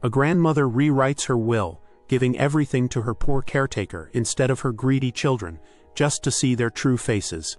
A grandmother rewrites her will, giving everything to her poor caretaker instead of her greedy children, just to see their true faces.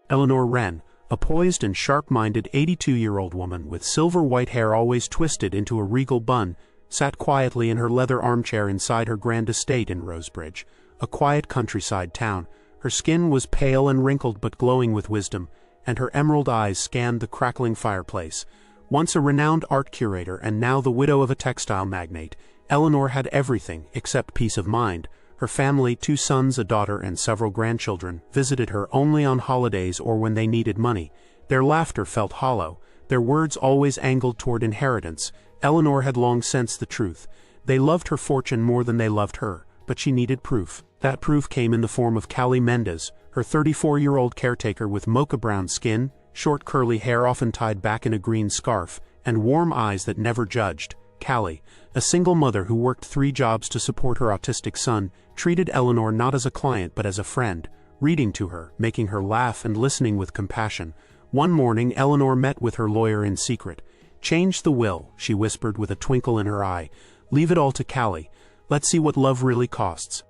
Eleanor Wren, a poised and sharp-minded 82-year-old woman with silver-white hair always twisted into a regal bun, sat quietly in her leather armchair inside her grand estate in Rosebridge, a quiet countryside town. Her skin was pale and wrinkled but glowing with wisdom, and her emerald eyes scanned the crackling fireplace. Once a renowned art curator and now the widow of a textile magnate, Eleanor had everything except peace of mind. Her family, 2 sons, a daughter, and several grandchildren, visited her only on holidays or when they needed money. Their laughter felt hollow, their words always angled toward inheritance. Eleanor had long sensed the truth. They loved her fortune more than they loved her, but she needed proof. That proof came in the form of Callie Mendez, her 34-year-old caretaker with mocha-brown skin, short curly hair often tied back in a green scarf, and warm eyes that never judged. Callie, a single mother who worked 3 jobs to support her autistic son, treated Eleanor not as a client but as a friend, reading to her, making her laugh and listening with compassion. One morning Eleanor met with her lawyer in secret. "Change the will," she whispered with a twinkle in her eye. "Leave it all to Callie. Let's see what love really costs."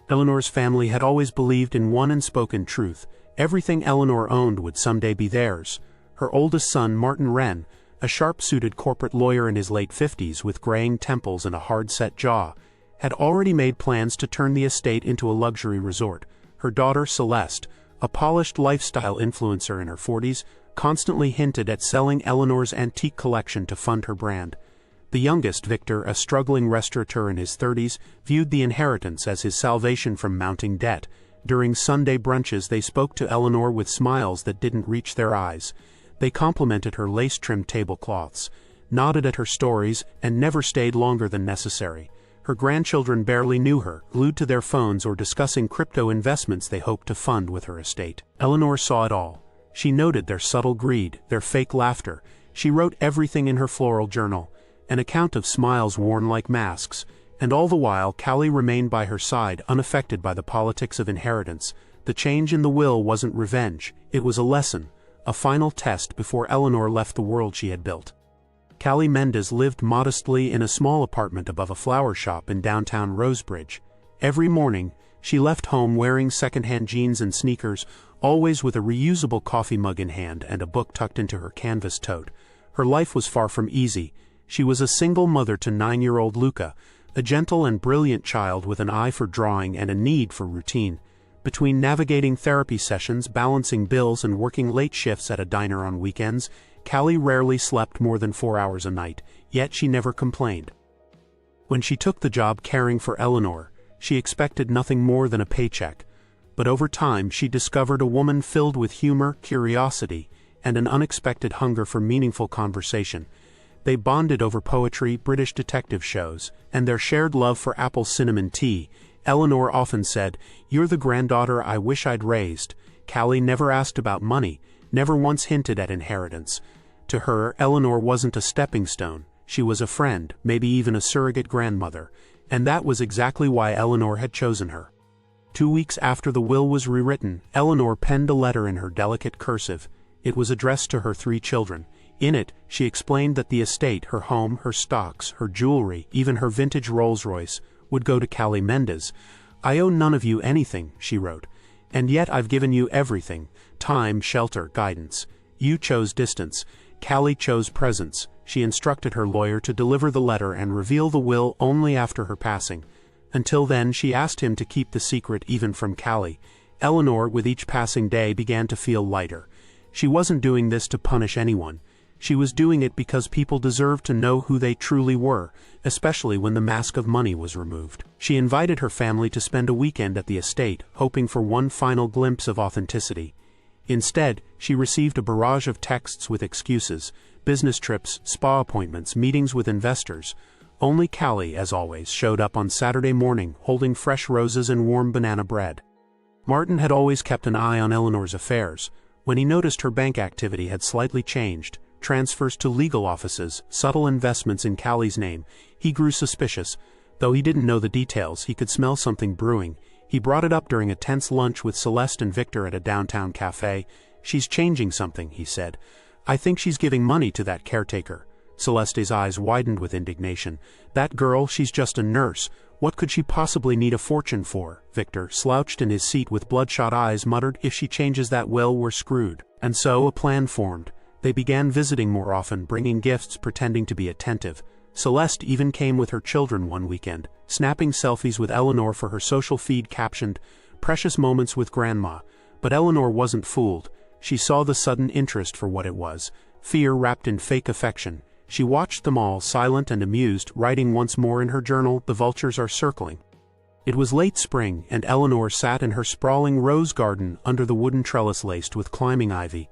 Eleanor's family had always believed in one unspoken truth. Everything Eleanor owned would someday be theirs. Her oldest son, Martin Wren, a sharp-suited corporate lawyer in his late 50s with graying temples and a hard-set jaw, had already made plans to turn the estate into a luxury resort. Her daughter, Celeste, a polished lifestyle influencer in her 40s, constantly hinted at selling Eleanor's antique collection to fund her brand. The youngest, Victor, a struggling restaurateur in his 30s, viewed the inheritance as his salvation from mounting debt. During Sunday brunches they spoke to Eleanor with smiles that didn't reach their eyes. They complimented her lace-trimmed tablecloths, nodded at her stories, and never stayed longer than necessary. Her grandchildren barely knew her, glued to their phones or discussing crypto investments they hoped to fund with her estate. Eleanor saw it all. She noted their subtle greed, their fake laughter. She wrote everything in her floral journal, an account of smiles worn like masks, and all the while Callie remained by her side, unaffected by the politics of inheritance. The change in the will wasn't revenge, it was a lesson, a final test before Eleanor left the world she had built. Callie Mendez lived modestly in a small apartment above a flower shop in downtown Rosebridge. Every morning, she left home wearing secondhand jeans and sneakers, always with a reusable coffee mug in hand and a book tucked into her canvas tote. Her life was far from easy. She was a single mother to 9-year-old Luca, a gentle and brilliant child with an eye for drawing and a need for routine. Between navigating therapy sessions, balancing bills, and working late shifts at a diner on weekends, Callie rarely slept more than 4 hours a night, yet she never complained. When she took the job caring for Eleanor, she expected nothing more than a paycheck. But over time she discovered a woman filled with humor, curiosity, and an unexpected hunger for meaningful conversation. They bonded over poetry, British detective shows, and their shared love for apple cinnamon tea. Eleanor often said, "You're the granddaughter I wish I'd raised." Callie never asked about money, never once hinted at inheritance. To her, Eleanor wasn't a stepping stone. She was a friend, maybe even a surrogate grandmother, and that was exactly why Eleanor had chosen her. 2 weeks after the will was rewritten, Eleanor penned a letter in her delicate cursive. It was addressed to her 3 children. In it, she explained that the estate, her home, her stocks, her jewelry, even her vintage Rolls-Royce, would go to Callie Mendez. "I owe none of you anything," she wrote, "and yet I've given you everything: time, shelter, guidance. You chose distance. Callie chose presence." She instructed her lawyer to deliver the letter and reveal the will only after her passing. Until then, she asked him to keep the secret even from Callie. Eleanor, with each passing day, began to feel lighter. She wasn't doing this to punish anyone. She was doing it because people deserved to know who they truly were, especially when the mask of money was removed. She invited her family to spend a weekend at the estate, hoping for one final glimpse of authenticity. Instead, she received a barrage of texts with excuses: business trips, spa appointments, meetings with investors. Only Callie, as always, showed up on Saturday morning, holding fresh roses and warm banana bread. Martin had always kept an eye on Eleanor's affairs. When he noticed her bank activity had slightly changed, transfers to legal offices, subtle investments in Callie's name, he grew suspicious. Though he didn't know the details, he could smell something brewing. He brought it up during a tense lunch with Celeste and Victor at a downtown cafe. "She's changing something," he said. "I think she's giving money to that caretaker." Celeste's eyes widened with indignation. That girl, she's just a nurse. What could she possibly need a fortune for? Victor, slouched in his seat with bloodshot eyes, muttered, if she changes that will, we're screwed. And so a plan formed. They began visiting more often, bringing gifts, pretending to be attentive. Celeste even came with her children one weekend, snapping selfies with Eleanor for her social feed captioned, "Precious moments with Grandma." But Eleanor wasn't fooled. She saw the sudden interest for what it was, fear wrapped in fake affection. She watched them all, silent and amused, writing once more in her journal, "The vultures are circling." It was late spring, and Eleanor sat in her sprawling rose garden under the wooden trellis laced with climbing ivy.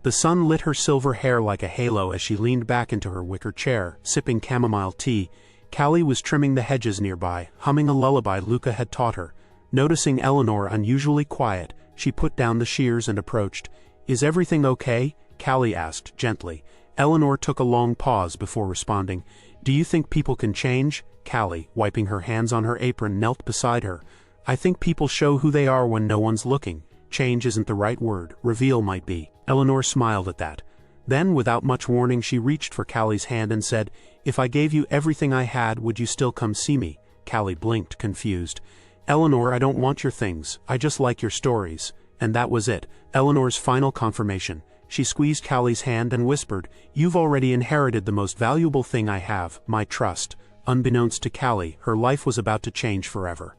The sun lit her silver hair like a halo as she leaned back into her wicker chair, sipping chamomile tea. Callie was trimming the hedges nearby, humming a lullaby Luca had taught her. Noticing Eleanor unusually quiet, she put down the shears and approached. "Is everything okay?" Callie asked, gently. Eleanor took a long pause before responding. "Do you think people can change?" Callie, wiping her hands on her apron, knelt beside her. "I think people show who they are when no one's looking. Change isn't the right word, reveal might be." Eleanor smiled at that. Then, without much warning, she reached for Callie's hand and said, "If I gave you everything I had, would you still come see me?" Callie blinked, confused. "Eleanor, I don't want your things, I just like your stories." And that was it, Eleanor's final confirmation. She squeezed Callie's hand and whispered, "You've already inherited the most valuable thing I have, my trust." Unbeknownst to Callie, her life was about to change forever.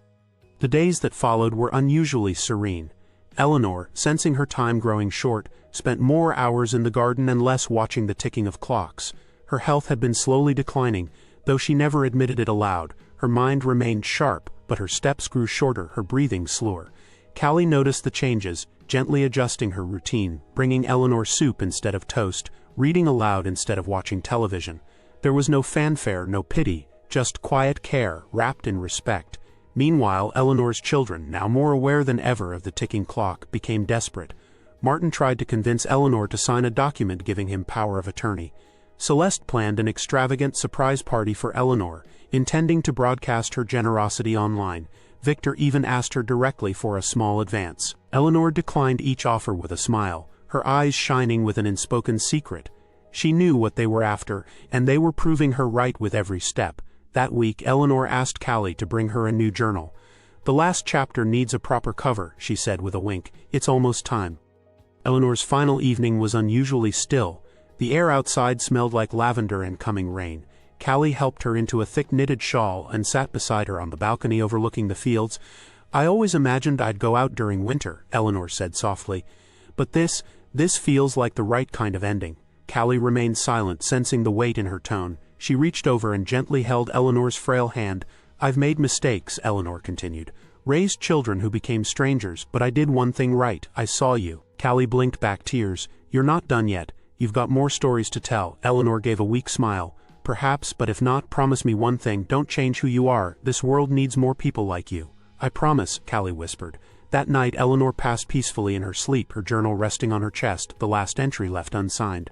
The days that followed were unusually serene. Eleanor, sensing her time growing short, spent more hours in the garden and less watching the ticking of clocks. Her health had been slowly declining, though she never admitted it aloud. Her mind remained sharp, but her steps grew shorter, her breathing slower. Callie noticed the changes, gently adjusting her routine, bringing Eleanor soup instead of toast, reading aloud instead of watching television. There was no fanfare, no pity, just quiet care, wrapped in respect. Meanwhile, Eleanor's children, now more aware than ever of the ticking clock, became desperate. Martin tried to convince Eleanor to sign a document giving him power of attorney. Celeste planned an extravagant surprise party for Eleanor, intending to broadcast her generosity online. Victor even asked her directly for a small advance. Eleanor declined each offer with a smile, her eyes shining with an unspoken secret. She knew what they were after, and they were proving her right with every step. That week, Eleanor asked Callie to bring her a new journal. "The last chapter needs a proper cover," she said with a wink. "It's almost time." Eleanor's final evening was unusually still. The air outside smelled like lavender and coming rain. Callie helped her into a thick knitted shawl and sat beside her on the balcony overlooking the fields. "I always imagined I'd go out during winter," Eleanor said softly. "But this feels like the right kind of ending." Callie remained silent, sensing the weight in her tone. She reached over and gently held Eleanor's frail hand. "I've made mistakes," Eleanor continued. "Raised children who became strangers, but I did one thing right. I saw you." Callie blinked back tears. "You're not done yet. You've got more stories to tell." Eleanor gave a weak smile. "Perhaps, but if not, promise me one thing, don't change who you are. This world needs more people like you." "I promise," Callie whispered. That night Eleanor passed peacefully in her sleep, her journal resting on her chest, the last entry left unsigned.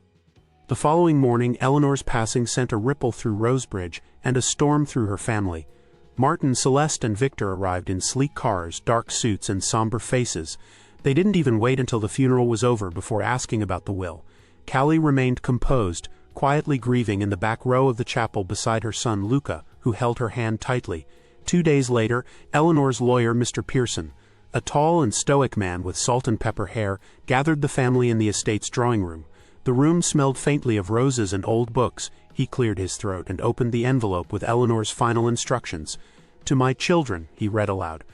The following morning, Eleanor's passing sent a ripple through Rosebridge and a storm through her family. Martin, Celeste, and Victor arrived in sleek cars, dark suits, and somber faces. They didn't even wait until the funeral was over before asking about the will. Callie remained composed, quietly grieving in the back row of the chapel beside her son Luca, who held her hand tightly. 2 days later, Eleanor's lawyer, Mr. Pearson, a tall and stoic man with salt and pepper hair, gathered the family in the estate's drawing room. The room smelled faintly of roses and old books. He cleared his throat and opened the envelope with Eleanor's final instructions. "To my children," he read aloud,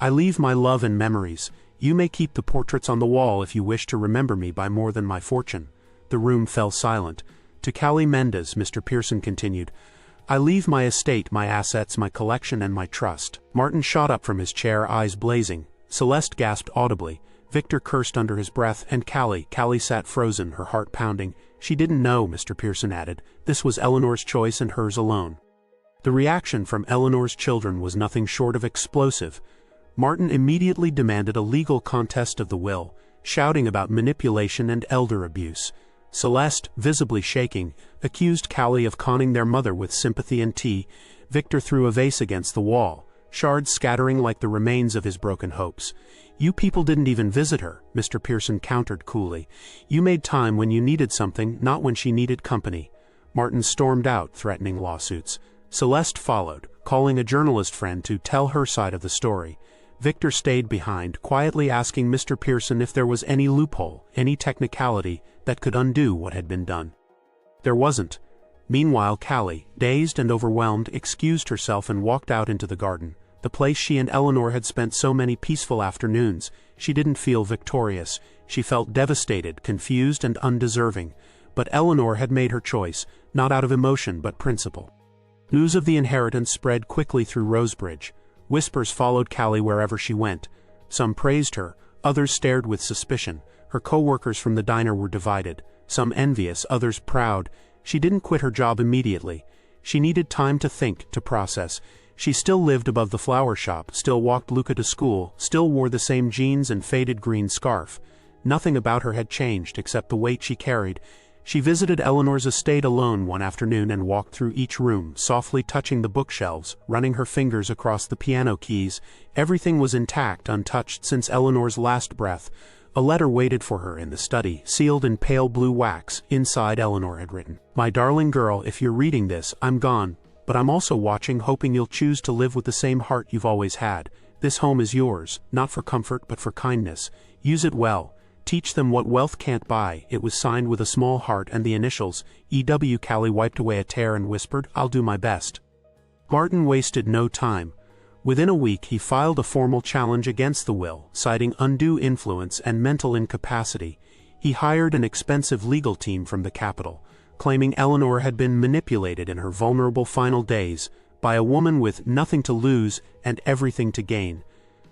"I leave my love and memories. You may keep the portraits on the wall if you wish to remember me by more than my fortune." The room fell silent. "To Callie Mendez," Mr. Pearson continued, "I leave my estate, my assets, my collection, and my trust." Martin shot up from his chair, eyes blazing. Celeste gasped audibly. Victor cursed under his breath, and Callie sat frozen, her heart pounding. She didn't know, Mr. Pearson added. This was Eleanor's choice and hers alone. The reaction from Eleanor's children was nothing short of explosive. Martin immediately demanded a legal contest of the will, shouting about manipulation and elder abuse. Celeste, visibly shaking, accused Callie of conning their mother with sympathy and tea. Victor threw a vase against the wall, shards scattering like the remains of his broken hopes. "You people didn't even visit her," Mr. Pearson countered coolly. "You made time when you needed something, not when she needed company." Martin stormed out, threatening lawsuits. Celeste followed, calling a journalist friend to tell her side of the story. Victor stayed behind, quietly asking Mr. Pearson if there was any loophole, any technicality, that could undo what had been done. There wasn't. Meanwhile, Callie, dazed and overwhelmed, excused herself and walked out into the garden, the place she and Eleanor had spent so many peaceful afternoons. She didn't feel victorious. She felt devastated, confused, and undeserving. But Eleanor had made her choice, not out of emotion but principle. News of the inheritance spread quickly through Rosebridge. Whispers followed Callie wherever she went. Some praised her, others stared with suspicion. Her co-workers from the diner were divided, some envious, others proud. She didn't quit her job immediately. She needed time to think, to process. She still lived above the flower shop, still walked Luca to school, still wore the same jeans and faded green scarf. Nothing about her had changed except the weight she carried. She visited Eleanor's estate alone one afternoon and walked through each room, softly touching the bookshelves, running her fingers across the piano keys. Everything was intact, untouched since Eleanor's last breath. A letter waited for her in the study, sealed in pale blue wax. Inside, Eleanor had written, "My darling girl, if you're reading this, I'm gone, but I'm also watching, hoping you'll choose to live with the same heart you've always had. This home is yours, not for comfort but for kindness. Use it well. Teach them what wealth can't buy." It was signed with a small heart and the initials, E.W. Callie wiped away a tear and whispered, "I'll do my best." Martin wasted no time. Within a week he filed a formal challenge against the will, citing undue influence and mental incapacity. He hired an expensive legal team from the capital, claiming Eleanor had been manipulated in her vulnerable final days by a woman with nothing to lose and everything to gain.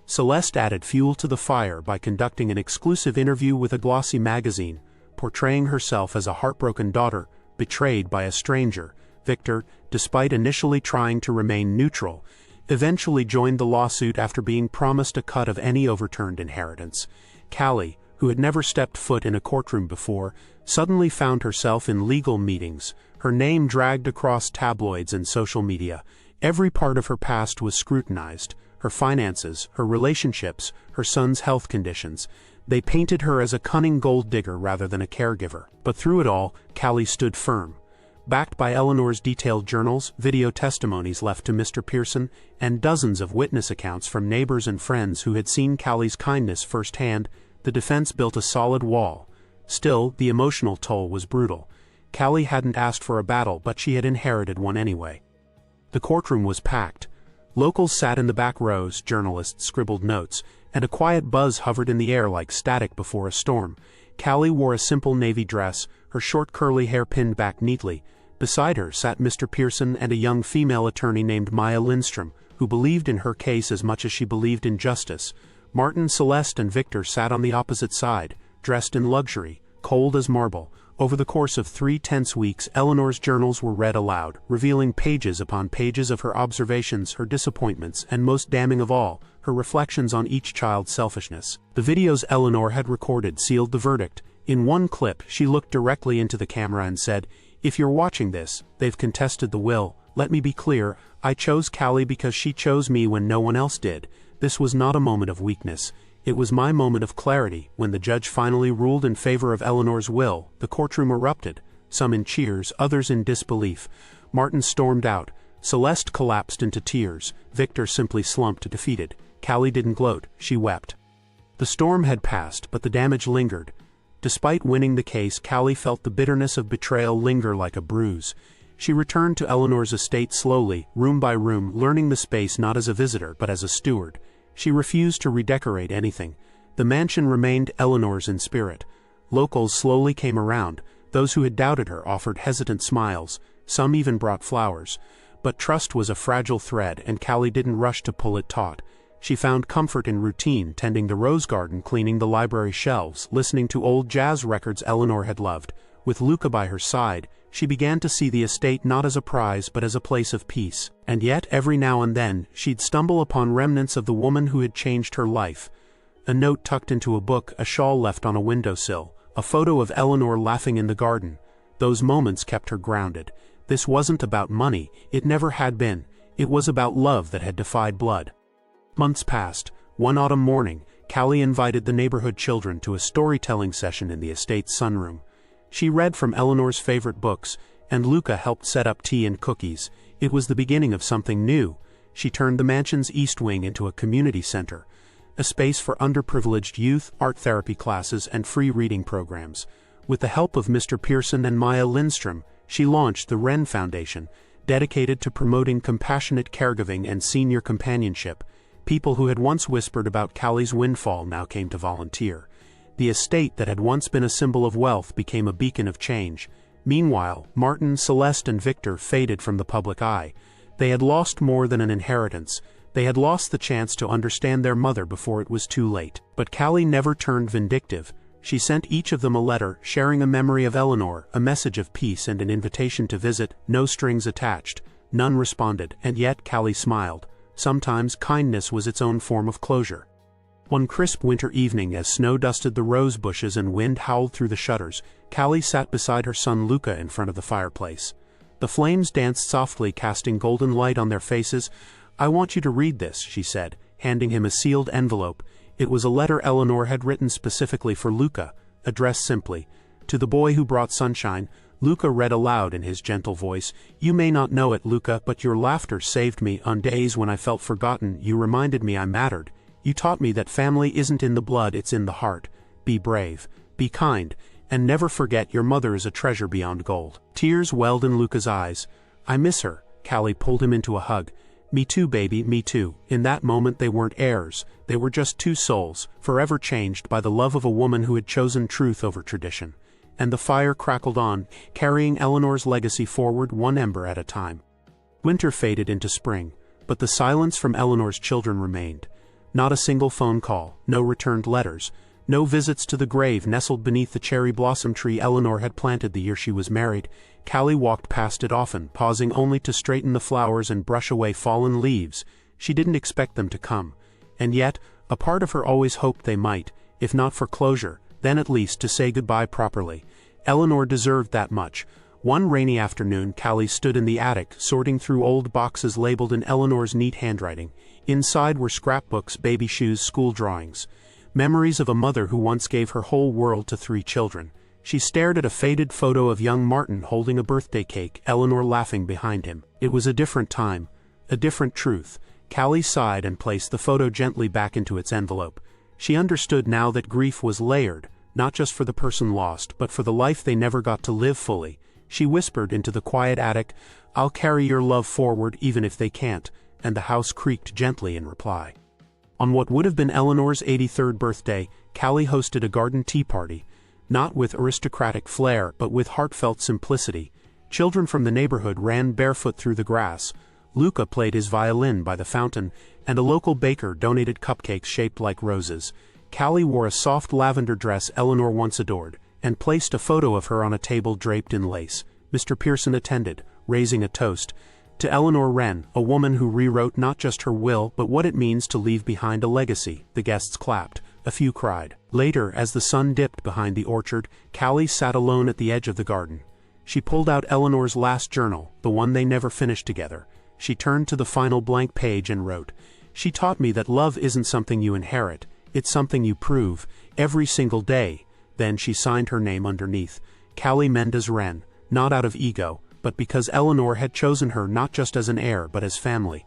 Celeste added fuel to the fire by conducting an exclusive interview with a glossy magazine, portraying herself as a heartbroken daughter, betrayed by a stranger. Victor, despite initially trying to remain neutral, eventually joined the lawsuit after being promised a cut of any overturned inheritance. Callie, who had never stepped foot in a courtroom before, suddenly found herself in legal meetings, her name dragged across tabloids and social media. Every part of her past was scrutinized. Her finances, her relationships, her son's health conditions. They painted her as a cunning gold digger rather than a caregiver. But through it all, Callie stood firm. Backed by Eleanor's detailed journals, video testimonies left to Mr. Pearson, and dozens of witness accounts from neighbors and friends who had seen Callie's kindness firsthand, the defense built a solid wall. Still, the emotional toll was brutal. Callie hadn't asked for a battle, but she had inherited one anyway. The courtroom was packed. Locals sat in the back rows, journalists scribbled notes, and a quiet buzz hovered in the air like static before a storm. Callie wore a simple navy dress, her short curly hair pinned back neatly. Beside her sat Mr. Pearson and a young female attorney named Maya Lindstrom, who believed in her case as much as she believed in justice. Martin, Celeste, and Victor sat on the opposite side, dressed in luxury, cold as marble. Over the course of 3 tense weeks, Eleanor's journals were read aloud, revealing pages upon pages of her observations, her disappointments, and most damning of all, her reflections on each child's selfishness. The videos Eleanor had recorded sealed the verdict. In one clip, she looked directly into the camera and said, "If you're watching this, they've contested the will. Let me be clear, I chose Callie because she chose me when no one else did. This was not a moment of weakness. It was my moment of clarity." When the judge finally ruled in favor of Eleanor's will, the courtroom erupted, some in cheers, others in disbelief. Martin stormed out. Celeste collapsed into tears. Victor simply slumped defeated. Callie didn't gloat, she wept. The storm had passed, but the damage lingered. Despite winning the case, Callie felt the bitterness of betrayal linger like a bruise. She returned to Eleanor's estate slowly, room by room, learning the space not as a visitor but as a steward. She refused to redecorate anything. The mansion remained Eleanor's in spirit. Locals slowly came around. Those who had doubted her offered hesitant smiles. Some even brought flowers. But trust was a fragile thread, and Callie didn't rush to pull it taut. She found comfort in routine, tending the rose garden, cleaning the library shelves, listening to old jazz records Eleanor had loved. With Luca by her side, she began to see the estate not as a prize but as a place of peace. And yet, every now and then, she'd stumble upon remnants of the woman who had changed her life. A note tucked into a book, a shawl left on a windowsill, a photo of Eleanor laughing in the garden. Those moments kept her grounded. This wasn't about money, it never had been. It was about love that had defied blood. Months passed. One autumn morning, Callie invited the neighborhood children to a storytelling session in the estate's sunroom. She read from Eleanor's favorite books, and Luca helped set up tea and cookies. It was the beginning of something new. She turned the mansion's east wing into a community center, a space for underprivileged youth, art therapy classes, and free reading programs. With the help of Mr. Pearson and Maya Lindstrom, she launched the Wren Foundation, dedicated to promoting compassionate caregiving and senior companionship. People who had once whispered about Callie's windfall now came to volunteer. The estate that had once been a symbol of wealth became a beacon of change. Meanwhile, Martin, Celeste, and Victor faded from the public eye. They had lost more than an inheritance. They had lost the chance to understand their mother before it was too late. But Callie never turned vindictive. She sent each of them a letter, sharing a memory of Eleanor, a message of peace and an invitation to visit, no strings attached. None responded, and yet Callie smiled. Sometimes kindness was its own form of closure. One crisp winter evening, as snow dusted the rose bushes and wind howled through the shutters, Callie sat beside her son Luca in front of the fireplace. The flames danced softly, casting golden light on their faces. "I want you to read this," she said, handing him a sealed envelope. It was a letter Eleanor had written specifically for Luca, addressed simply, "To the boy who brought sunshine." Luca read aloud in his gentle voice, "You may not know it, Luca, but your laughter saved me. On days when I felt forgotten, you reminded me I mattered. You taught me that family isn't in the blood, it's in the heart. Be brave, be kind, and never forget your mother is a treasure beyond gold." Tears welled in Luca's eyes. "I miss her." Callie pulled him into a hug. "Me too, baby, me too." In that moment they weren't heirs, they were just two souls, forever changed by the love of a woman who had chosen truth over tradition. And the fire crackled on, carrying Eleanor's legacy forward one ember at a time. Winter faded into spring, but the silence from Eleanor's children remained. Not a single phone call, no returned letters, no visits to the grave nestled beneath the cherry blossom tree Eleanor had planted the year she was married. Callie walked past it often, pausing only to straighten the flowers and brush away fallen leaves. She didn't expect them to come. And yet, a part of her always hoped they might, if not for closure, then at least to say goodbye properly. Eleanor deserved that much. One rainy afternoon, Callie stood in the attic, sorting through old boxes labeled in Eleanor's neat handwriting. Inside were scrapbooks, baby shoes, school drawings. Memories of a mother who once gave her whole world to 3 children. She stared at a faded photo of young Martin holding a birthday cake, Eleanor laughing behind him. It was a different time, a different truth. Callie sighed and placed the photo gently back into its envelope. She understood now that grief was layered, not just for the person lost, but for the life they never got to live fully. She whispered into the quiet attic, "I'll carry your love forward even if they can't," and the house creaked gently in reply. On what would have been Eleanor's 83rd birthday, Callie hosted a garden tea party, not with aristocratic flair but with heartfelt simplicity. Children from the neighborhood ran barefoot through the grass. Luca played his violin by the fountain, and a local baker donated cupcakes shaped like roses. Callie wore a soft lavender dress Eleanor once adored, and placed a photo of her on a table draped in lace. Mr. Pearson attended, raising a toast to Eleanor Wren, a woman who rewrote not just her will but what it means to leave behind a legacy. The guests clapped. A few cried. Later, as the sun dipped behind the orchard, Callie sat alone at the edge of the garden. She pulled out Eleanor's last journal, the one they never finished together. She turned to the final blank page and wrote, "She taught me that love isn't something you inherit, it's something you prove, every single day." Then she signed her name underneath, Callie Mendez Wren, not out of ego, but because Eleanor had chosen her not just as an heir but as family.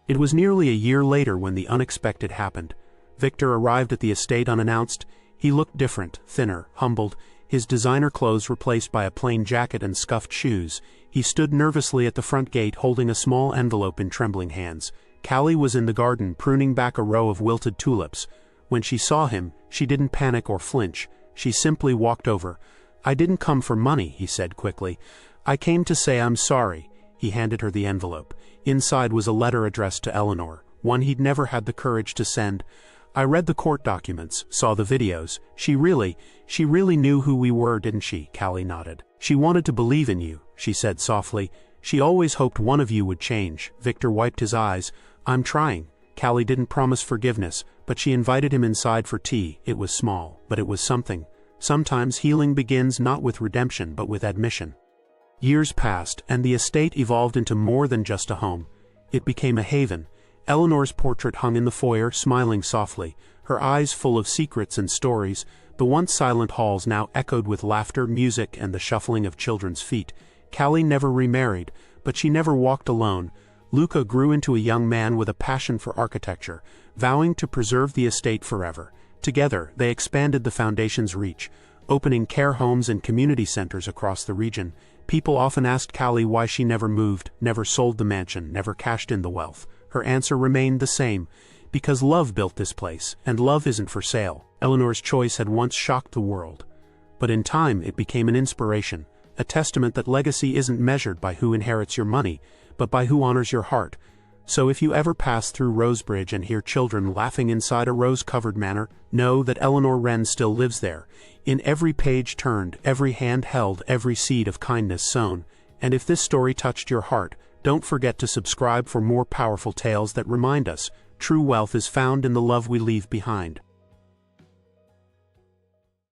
It was nearly a year later when the unexpected happened. Victor arrived at the estate unannounced. He looked different, thinner, humbled, his designer clothes replaced by a plain jacket and scuffed shoes. He stood nervously at the front gate holding a small envelope in trembling hands. Callie was in the garden pruning back a row of wilted tulips. When she saw him, she didn't panic or flinch. She simply walked over. "I didn't come for money," he said quickly. "I came to say I'm sorry." He handed her the envelope. Inside was a letter addressed to Eleanor, one he'd never had the courage to send. "I read the court documents, saw the videos. She really knew who we were, didn't she?" Callie nodded. "She wanted to believe in you," she said softly. "She always hoped one of you would change." Victor wiped his eyes. "I'm trying." Callie didn't promise forgiveness, but she invited him inside for tea. It was small, but it was something. Sometimes healing begins not with redemption but with admission. Years passed, and the estate evolved into more than just a home. It became a haven. Eleanor's portrait hung in the foyer, smiling softly, her eyes full of secrets and stories. The once silent halls now echoed with laughter, music, and the shuffling of children's feet. Callie never remarried, but she never walked alone. Luca grew into a young man with a passion for architecture, vowing to preserve the estate forever. Together, they expanded the foundation's reach, opening care homes and community centers across the region. People often asked Callie why she never moved, never sold the mansion, never cashed in the wealth. Her answer remained the same: because love built this place, and love isn't for sale. Eleanor's choice had once shocked the world, but in time it became an inspiration, a testament that legacy isn't measured by who inherits your money, but by who honors your heart. So if you ever pass through Rosebridge and hear children laughing inside a rose-covered manor, know that Eleanor Wren still lives there, in every page turned, every hand held, every seed of kindness sown. And if this story touched your heart, don't forget to subscribe for more powerful tales that remind us true wealth is found in the love we leave behind.